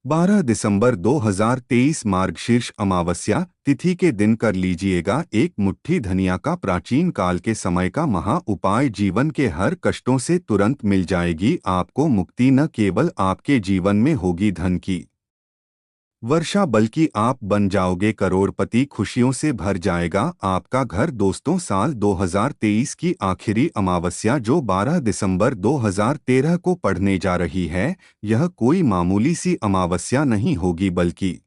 12 दिसंबर 2023 मार्गशीर्ष अमावस्या तिथि के दिन कर लीजिएगा एक मुट्ठी धनिया का प्राचीन काल के समय का महा उपाय। जीवन के हर कष्टों से तुरंत मिल जाएगी आपको मुक्ति। न केवल आपके जीवन में होगी धन की वर्षा बल्कि आप बन जाओगे करोड़पति। खुशियों से भर जाएगा आपका घर। दोस्तों, साल 2023 की आखिरी अमावस्या जो 12 दिसंबर 2013 को पड़ने जा रही है, यह कोई मामूली सी अमावस्या नहीं होगी बल्कि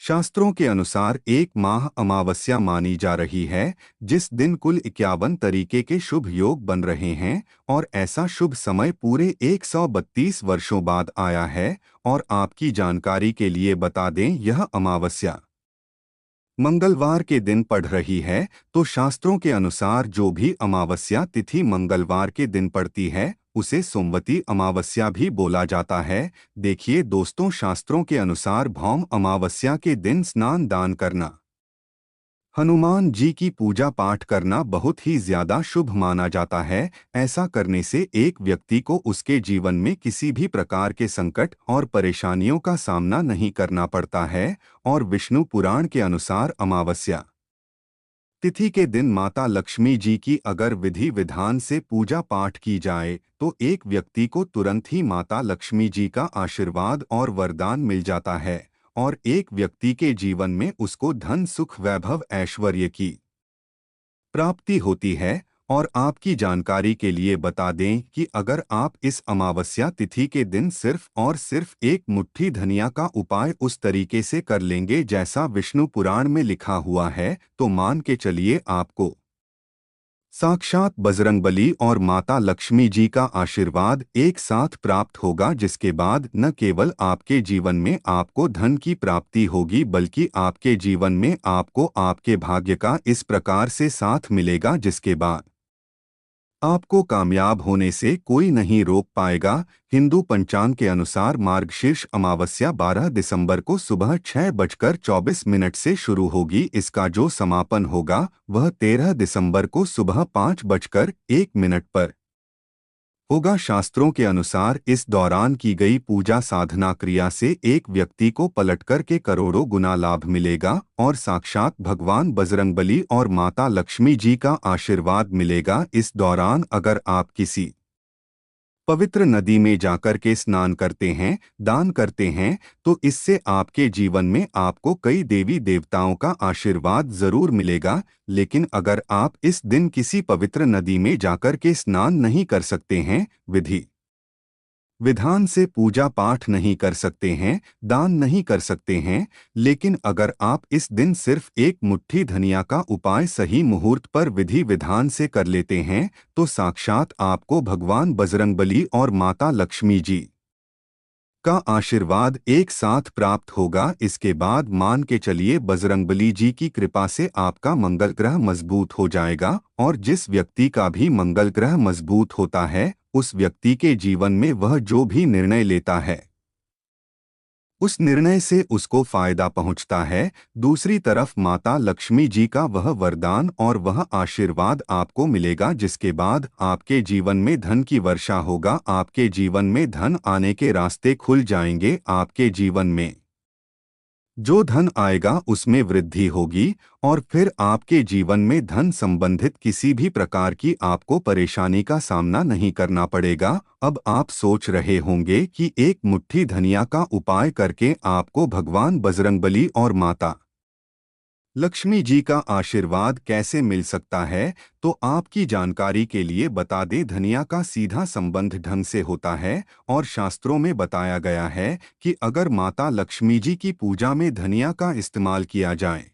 शास्त्रों के अनुसार एक माह अमावस्या मानी जा रही है, जिस दिन कुल 51 तरीके के शुभ योग बन रहे हैं। और ऐसा शुभ समय पूरे 132 वर्षों बाद आया है। और आपकी जानकारी के लिए बता दें, यह अमावस्या मंगलवार के दिन पड़ रही है। तो शास्त्रों के अनुसार जो भी अमावस्या तिथि मंगलवार के दिन पड़ती है, उसे सोमवती अमावस्या भी बोला जाता है। देखिए दोस्तों, शास्त्रों के अनुसार भौम अमावस्या के दिन स्नान दान करना, हनुमान जी की पूजा पाठ करना बहुत ही ज्यादा शुभ माना जाता है। ऐसा करने से एक व्यक्ति को उसके जीवन में किसी भी प्रकार के संकट और परेशानियों का सामना नहीं करना पड़ता है। और विष्णु पुराण के अनुसार अमावस्या तिथि के दिन माता लक्ष्मी जी की अगर विधि विधान से पूजा पाठ की जाए, तो एक व्यक्ति को तुरंत ही माता लक्ष्मी जी का आशीर्वाद और वरदान मिल जाता है। और एक व्यक्ति के जीवन में उसको धन सुख वैभव ऐश्वर्य की प्राप्ति होती है। और आपकी जानकारी के लिए बता दें कि अगर आप इस अमावस्या तिथि के दिन सिर्फ और सिर्फ एक मुट्ठी धनिया का उपाय उस तरीके से कर लेंगे जैसा विष्णु पुराण में लिखा हुआ है, तो मान के चलिए आपको साक्षात बजरंगबली और माता लक्ष्मी जी का आशीर्वाद एक साथ प्राप्त होगा, जिसके बाद न केवल आपके जीवन में आपको धन की प्राप्ति होगी, बल्कि आपके जीवन में आपको आपके भाग्य का इस प्रकार से साथ मिलेगा जिसके बाद आपको कामयाब होने से कोई नहीं रोक पाएगा। हिंदू पंचांग के अनुसार मार्गशीर्ष अमावस्या 12 दिसंबर को सुबह 6:24 से शुरू होगी। इसका जो समापन होगा वह 13 दिसंबर को सुबह 5:01 पर होगा। शास्त्रों के अनुसार इस दौरान की गई पूजा साधना क्रिया से एक व्यक्ति को पलटकर के करोड़ों गुना लाभ मिलेगा और साक्षात भगवान बजरंगबली और माता लक्ष्मी जी का आशीर्वाद मिलेगा। इस दौरान अगर आप किसी पवित्र नदी में जाकर के स्नान करते हैं, दान करते हैं, तो इससे आपके जीवन में आपको कई देवी देवताओं का आशीर्वाद जरूर मिलेगा। लेकिन अगर आप इस दिन किसी पवित्र नदी में जाकर के स्नान नहीं कर सकते हैं, विधि विधान से पूजा पाठ नहीं कर सकते हैं, दान नहीं कर सकते हैं, लेकिन अगर आप इस दिन सिर्फ एक मुट्ठी धनिया का उपाय सही मुहूर्त पर विधि विधान से कर लेते हैं, तो साक्षात आपको भगवान बजरंगबली और माता लक्ष्मी जी का आशीर्वाद एक साथ प्राप्त होगा। इसके बाद मान के चलिए बजरंगबली जी की कृपा से आपका मंगल ग्रह मजबूत हो जाएगा। और जिस व्यक्ति का भी मंगल ग्रह मजबूत होता है, उस व्यक्ति के जीवन में वह जो भी निर्णय लेता है, उस निर्णय से उसको फायदा पहुंचता है। दूसरी तरफ माता लक्ष्मी जी का वह वरदान और वह आशीर्वाद आपको मिलेगा, जिसके बाद आपके जीवन में धन की वर्षा होगा। आपके जीवन में धन आने के रास्ते खुल जाएंगे। आपके जीवन में जो धन आएगा उसमें वृद्धि होगी। और फिर आपके जीवन में धन संबंधित किसी भी प्रकार की आपको परेशानी का सामना नहीं करना पड़ेगा। अब आप सोच रहे होंगे कि एक मुट्ठी धनिया का उपाय करके आपको भगवान बजरंगबली और माता लक्ष्मी जी का आशीर्वाद कैसे मिल सकता है। तो आपकी जानकारी के लिए बता दें, धनिया का सीधा संबंध ढंग से होता है। और शास्त्रों में बताया गया है कि अगर माता लक्ष्मी जी की पूजा में धनिया का इस्तेमाल किया जाए,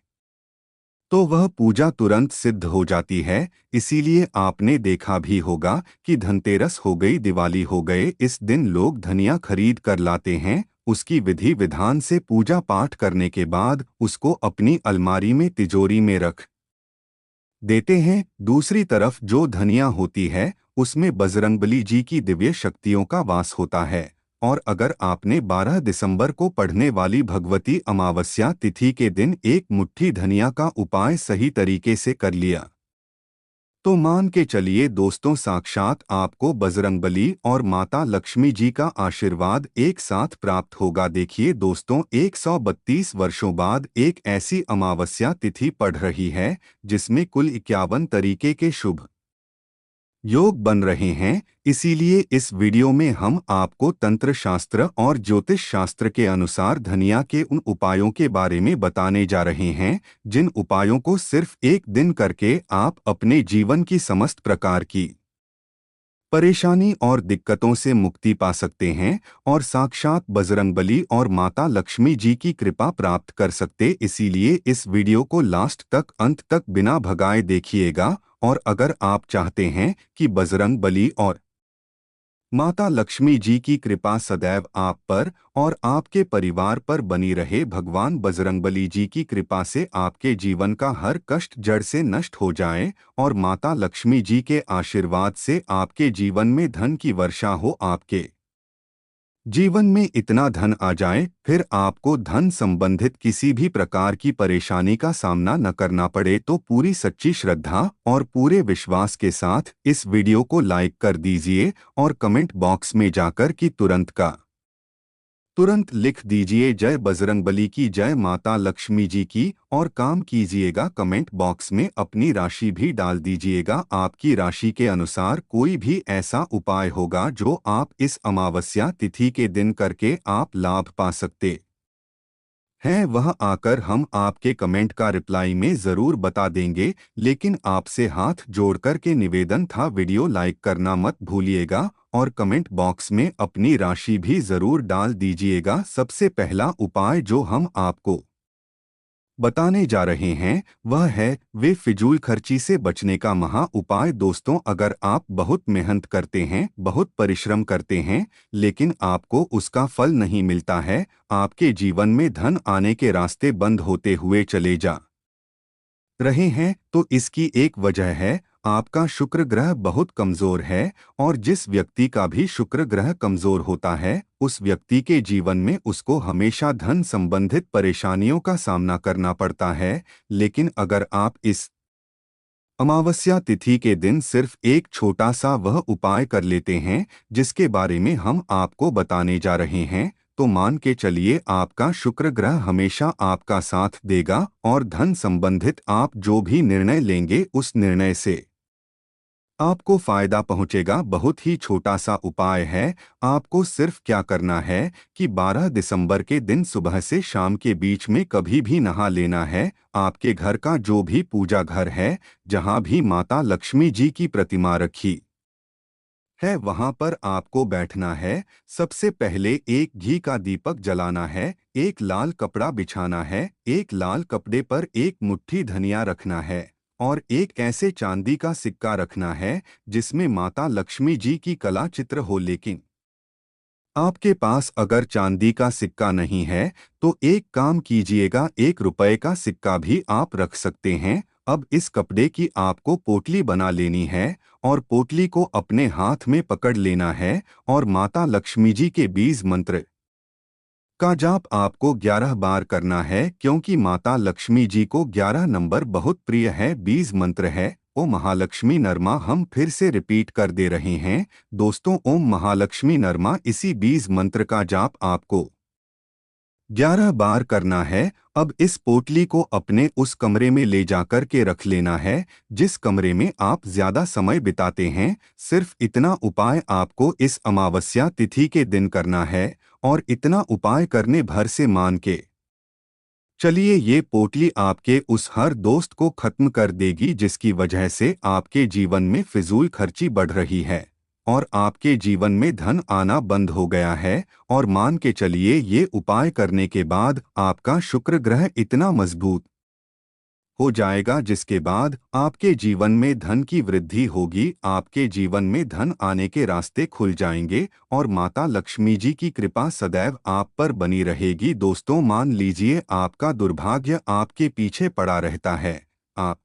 तो वह पूजा तुरंत सिद्ध हो जाती है। इसीलिए आपने देखा भी होगा कि धनतेरस हो गई, दिवाली हो गए, इस दिन लोग धनिया खरीद कर लाते हैं। उसकी विधि विधान से पूजा पाठ करने के बाद उसको अपनी अलमारी में तिजोरी में रख देते हैं। दूसरी तरफ जो धनिया होती है, उसमें बजरंगबली जी की दिव्य शक्तियों का वास होता है। और अगर आपने 12 दिसंबर को पढ़ने वाली भगवती अमावस्या तिथि के दिन एक मुट्ठी धनिया का उपाय सही तरीके से कर लिया, तो मान के चलिए दोस्तों, साक्षात आपको बजरंगबली और माता लक्ष्मी जी का आशीर्वाद एक साथ प्राप्त होगा। देखिए दोस्तों, 132 वर्षों बाद एक ऐसी अमावस्या तिथि पड़ रही है जिसमें कुल 51 तरीके के शुभ योग बन रहे हैं। इसीलिए इस वीडियो में हम आपको तंत्र शास्त्र और ज्योतिष शास्त्र के अनुसार धनिया के उन उपायों के बारे में बताने जा रहे हैं जिन उपायों को सिर्फ एक दिन करके आप अपने जीवन की समस्त प्रकार की परेशानी और दिक्कतों से मुक्ति पा सकते हैं और साक्षात बजरंगबली और माता लक्ष्मी जी की कृपा प्राप्त कर सकते। इसीलिए इस वीडियो को लास्ट तक, अंत तक बिना भगाए देखिएगा। और अगर आप चाहते हैं कि बजरंगबली और माता लक्ष्मी जी की कृपा सदैव आप पर और आपके परिवार पर बनी रहे, भगवान बजरंगबली जी की कृपा से आपके जीवन का हर कष्ट जड़ से नष्ट हो जाए और माता लक्ष्मी जी के आशीर्वाद से आपके जीवन में धन की वर्षा हो, आपके जीवन में इतना धन आ जाए फिर आपको धन संबंधित किसी भी प्रकार की परेशानी का सामना न करना पड़े, तो पूरी सच्ची श्रद्धा और पूरे विश्वास के साथ इस वीडियो को लाइक कर दीजिए और कमेंट बॉक्स में जाकर कि तुरंत लिख दीजिए जय बजरंगबली की, जय माता लक्ष्मी जी की। और काम कीजिएगा, कमेंट बॉक्स में अपनी राशि भी डाल दीजिएगा। आपकी राशि के अनुसार कोई भी ऐसा उपाय होगा जो आप इस अमावस्या तिथि के दिन करके आप लाभ पा सकते हैं, वह आकर हम आपके कमेंट का रिप्लाई में ज़रूर बता देंगे। लेकिन आपसे हाथ जोड़कर के निवेदन था, वीडियो लाइक करना मत भूलिएगा और कमेंट बॉक्स में अपनी राशि भी ज़रूर डाल दीजिएगा। सबसे पहला उपाय जो हम आपको बताने जा रहे हैं वह है वे फिजूल खर्ची से बचने का महा उपाय। दोस्तों, अगर आप बहुत मेहनत करते हैं, बहुत परिश्रम करते हैं, लेकिन आपको उसका फल नहीं मिलता है, आपके जीवन में धन आने के रास्ते बंद होते हुए चले जा रहे हैं, तो इसकी एक वजह है आपका शुक्र ग्रह बहुत कमजोर है। और जिस व्यक्ति का भी शुक्र ग्रह कमजोर होता है उस व्यक्ति के जीवन में उसको हमेशा धन संबंधित परेशानियों का सामना करना पड़ता है। लेकिन अगर आप इस अमावस्या तिथि के दिन सिर्फ एक छोटा सा वह उपाय कर लेते हैं जिसके बारे में हम आपको बताने जा रहे हैं, तो मान के चलिए आपका शुक्र ग्रह हमेशा आपका साथ देगा और धन संबंधित आप जो भी निर्णय लेंगे उस निर्णय से आपको फायदा पहुंचेगा। बहुत ही छोटा सा उपाय है। आपको सिर्फ क्या करना है कि 12 दिसंबर के दिन सुबह से शाम के बीच में कभी भी नहा लेना है। आपके घर का जो भी पूजा घर है, जहां भी माता लक्ष्मी जी की प्रतिमा रखी है, वहां पर आपको बैठना है। सबसे पहले एक घी का दीपक जलाना है, एक लाल कपड़ा बिछाना है, एक लाल कपड़े पर एक मुट्ठी धनिया रखना है और एक ऐसे चांदी का सिक्का रखना है जिसमें माता लक्ष्मी जी की कला चित्र हो। लेकिन आपके पास अगर चांदी का सिक्का नहीं है तो एक काम कीजिएगा, 1 रुपए का सिक्का भी आप रख सकते हैं। अब इस कपड़े की आपको पोटली बना लेनी है और पोटली को अपने हाथ में पकड़ लेना है और माता लक्ष्मी जी के बीज मंत्र का जाप आपको 11 बार करना है, क्योंकि माता लक्ष्मी जी को 11 नंबर बहुत प्रिय है। बीज मंत्र है ओम महालक्ष्मी नरमा। हम फिर से रिपीट कर दे रहे हैं दोस्तों, ओम महालक्ष्मी नरमा। इसी बीज मंत्र का जाप आपको 11 बार करना है। अब इस पोटली को अपने उस कमरे में ले जाकर के रख लेना है जिस कमरे में आप ज्यादा समय बिताते हैं। सिर्फ इतना उपाय आपको इस अमावस्या तिथि के दिन करना है और इतना उपाय करने भर से मान के चलिए ये पोटली आपके उस हर दोस्त को खत्म कर देगी जिसकी वजह से आपके जीवन में फिजूल खर्ची बढ़ रही है और आपके जीवन में धन आना बंद हो गया है। और मान के चलिए ये उपाय करने के बाद आपका शुक्र ग्रह इतना मजबूत हो जाएगा जिसके बाद आपके जीवन में धन की वृद्धि होगी, आपके जीवन में धन आने के रास्ते खुल जाएंगे और माता लक्ष्मी जी की कृपा सदैव आप पर बनी रहेगी। दोस्तों, मान लीजिए आपका दुर्भाग्य आपके पीछे पड़ा रहता है, आप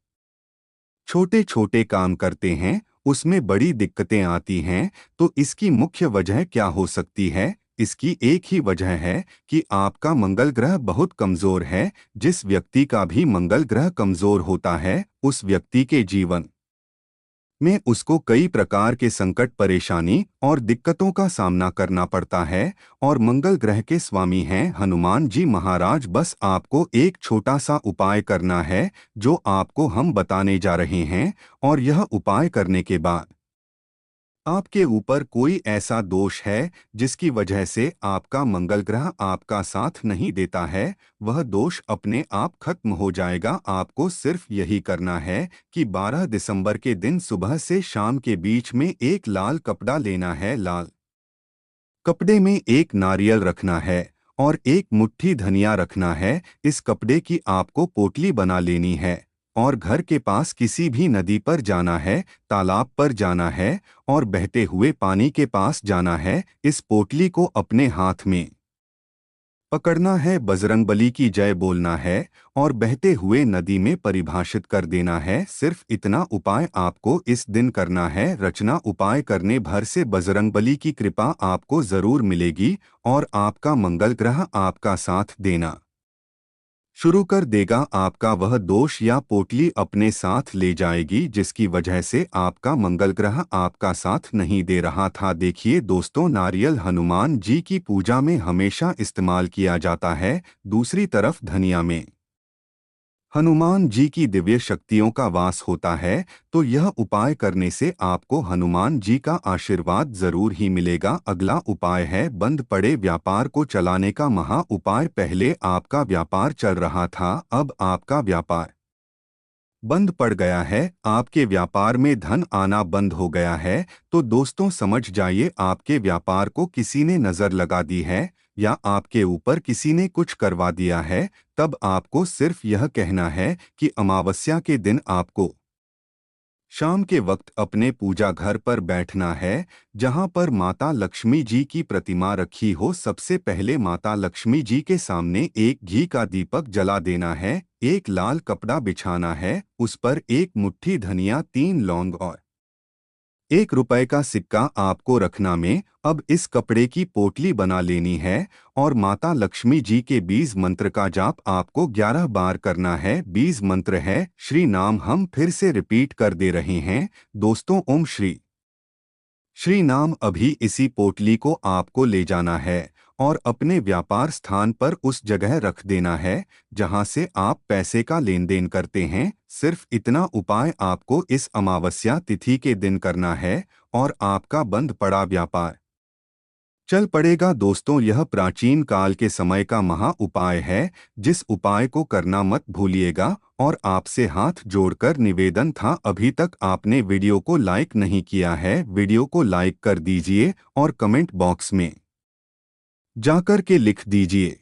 छोटे छोटे काम करते हैं उसमें बड़ी दिक्कतें आती हैं, तो इसकी मुख्य वजह क्या हो सकती है? इसकी एक ही वजह है कि आपका मंगल ग्रह बहुत कमजोर है। जिस व्यक्ति का भी मंगल ग्रह कमजोर होता है उस व्यक्ति के जीवन में उसको कई प्रकार के संकट, परेशानी और दिक्कतों का सामना करना पड़ता है। और मंगल ग्रह के स्वामी हैं हनुमान जी महाराज। बस आपको एक छोटा सा उपाय करना है जो आपको हम बताने जा रहे हैं। और यह उपाय करने के बाद आपके ऊपर कोई ऐसा दोष है जिसकी वजह से आपका मंगल ग्रह आपका साथ नहीं देता है, वह दोष अपने आप खत्म हो जाएगा। आपको सिर्फ यही करना है कि 12 दिसंबर के दिन सुबह से शाम के बीच में एक लाल कपड़ा लेना है। लाल कपड़े में एक नारियल रखना है और एक मुट्ठी धनिया रखना है। इस कपड़े की आपको पोटली बना लेनी है और घर के पास किसी भी नदी पर जाना है, तालाब पर जाना है और बहते हुए पानी के पास जाना है। इस पोटली को अपने हाथ में पकड़ना है, बजरंगबली की जय बोलना है और बहते हुए नदी में परिभाषित कर देना है। सिर्फ इतना उपाय आपको इस दिन करना है। रचना उपाय करने भर से बजरंगबली की कृपा आपको जरूर मिलेगी और आपका मंगल ग्रह आपका साथ देना शुरू कर देगा। आपका वह दोष या पोटली अपने साथ ले जाएगी जिसकी वजह से आपका मंगल ग्रह आपका साथ नहीं दे रहा था। देखिए दोस्तों, नारियल हनुमान जी की पूजा में हमेशा इस्तेमाल किया जाता है। दूसरी तरफ धनिया में हनुमान जी की दिव्य शक्तियों का वास होता है, तो यह उपाय करने से आपको हनुमान जी का आशीर्वाद जरूर ही मिलेगा। अगला उपाय है बंद पड़े व्यापार को चलाने का महा उपाय। पहले आपका व्यापार चल रहा था, अब आपका व्यापार बंद पड़ गया है, आपके व्यापार में धन आना बंद हो गया है, तो दोस्तों समझ जाइए आपके व्यापार को किसी ने नज़र लगा दी है या आपके ऊपर किसी ने कुछ करवा दिया है। तब आपको सिर्फ यह कहना है कि अमावस्या के दिन आपको शाम के वक्त अपने पूजा घर पर बैठना है जहां पर माता लक्ष्मी जी की प्रतिमा रखी हो। सबसे पहले माता लक्ष्मी जी के सामने एक घी का दीपक जला देना है, एक लाल कपड़ा बिछाना है, उस पर एक मुट्ठी धनिया, 3 लौंग और 1 रुपए का सिक्का आपको रखना में। अब इस कपड़े की पोटली बना लेनी है और माता लक्ष्मी जी के बीज मंत्र का जाप आपको 11 बार करना है। बीज मंत्र है श्री नाम। हम फिर से रिपीट कर दे रहे हैं दोस्तों, ओम श्री नाम। अभी इसी पोटली को आपको ले जाना है और अपने व्यापार स्थान पर उस जगह रख देना है जहां से आप पैसे का लेन देन करते हैं। सिर्फ इतना उपाय आपको इस अमावस्या तिथि के दिन करना है और आपका बंद पड़ा व्यापार चल पड़ेगा। दोस्तों, यह प्राचीन काल के समय का महा उपाय है, जिस उपाय को करना मत भूलिएगा। और आपसे हाथ जोड़कर निवेदन था, अभी तक आपने वीडियो को लाइक नहीं किया है, वीडियो को लाइक कर दीजिए और कमेंट बॉक्स में जाकर के लिख दीजिए